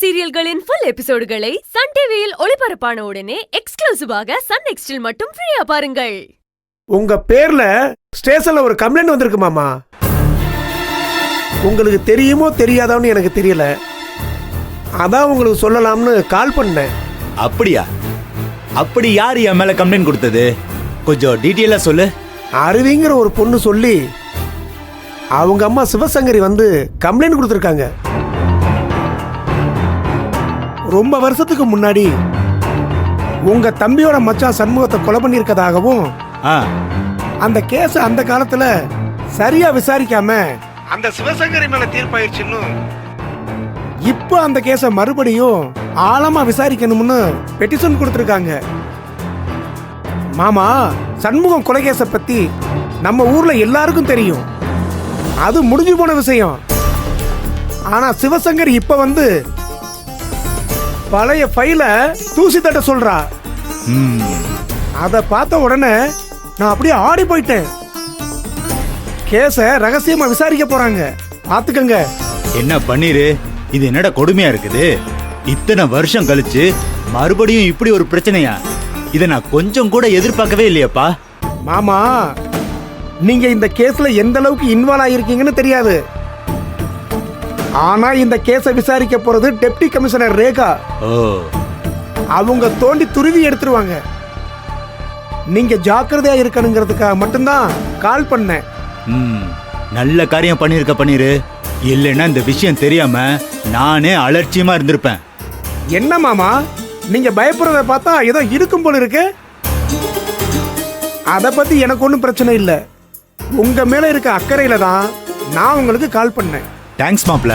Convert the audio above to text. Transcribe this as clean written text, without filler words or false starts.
சீரியல்களின் full எபிசோடுகளை Sun டிவியில் ஒளிபரப்பான உடனே எக்ஸ்க்ளூசிவாக சன் நெக்ஸ்டில் மட்டும் ஃப்ரீயா பாருங்கள். உங்க பேர்ல ஸ்டேஷன்ல ஒரு கம்ப்ளைண்ட் வந்திருக்கு மாமா. உங்களுக்கு தெரியுமோ தெரியாதான்னு எனக்கு தெரியல. அதான் உங்களுக்கு சொல்லலாம்னு கால் பண்ணேன். அப்படியா? அப்படி யார் என் மேல கம்ப்ளைண்ட் கொடுத்தது? கொஞ்சம் டீட்டெயிலா சொல்லு. அருவிங்கிற ஒரு பொண்ணு சொல்லி அவங்க அம்மா சிவசங்கரி வந்து கம்ப்ளைண்ட் கொடுத்துருக்காங்க. ரொம்ப வருஷத்துக்கு முன்னாடி உங்க தம்பியோட மச்சான் சண்முகத்தை கொலை பண்ணியிருக்கதாகவும் அந்த கேஸ் அந்த காலத்துல சரியா விசாரிக்காம அந்த சிவசங்கரி மேல தீர்ப்பாயிருச்சுன்னு இப்போ அந்த கேஸ மறுபடியும் ஆழமா விசாரிக்கணும்னு பெட்டிஷன் கொடுத்துருக்காங்க. மாமா, சண்முகம் கொலை கேஸ பத்தி நம்ம ஊர்ல எல்லாருக்கும் தெரியும். அது முடிஞ்சு போன விஷயம். ஆனா சிவசங்கரி இப்ப வந்து பழைய ஃபைல தூசி தட்ட சொல்றா. அத பார்த்த உடனே நான் அப்படியே ஆடி போயிட்டேன். கேஸ ரகசியமா விசாரிக்க போறாங்க, பாத்துக்கங்க. என்ன பண்ணிரு? இது என்னடா கொடுமையா இருக்குது? இத்தனை வருஷம் கழிச்சு மறுபடியும் இப்படி ஒரு பிரச்சனையா? இத நான் கொஞ்சம் கூட எதிர்பார்க்கவே இல்லையப்பா. மாமா, நீங்க இந்த கேஸ்ல எந்த அளவுக்கு இன்வால்வ் ஆயிருக்கீங்கன்னு தெரியாது. ஆனா இந்த கேஸ விசாரிக்க போறது டெப்டி கமிஷனர் ரேகா. அவங்க தோண்டி துருவி எடுத்துருவாங்க. நீங்க ஜாக்கிரதையா இருக்கணுங்கிறதுக்காக மட்டும்தான் கால் பண்ணேன். நல்ல காரியம் பண்ணிருக்க பண்ணிரு. இல்லைன்னா இந்த விஷயம் தெரியாம நானே அலட்சியமா இருந்திருப்பேன். என்ன மாமா, நீங்க பயப்படுறத பார்த்தா ஏதோ இருக்கும் போல இருக்கு. அத பத்தி எனக்கு ஒன்றும் பிரச்சனை இல்லை. உங்க மேல இருக்க அக்கறையில தான் நான் உங்களுக்கு கால் பண்ணேன். தேங்க்ஸ் மாப்ள.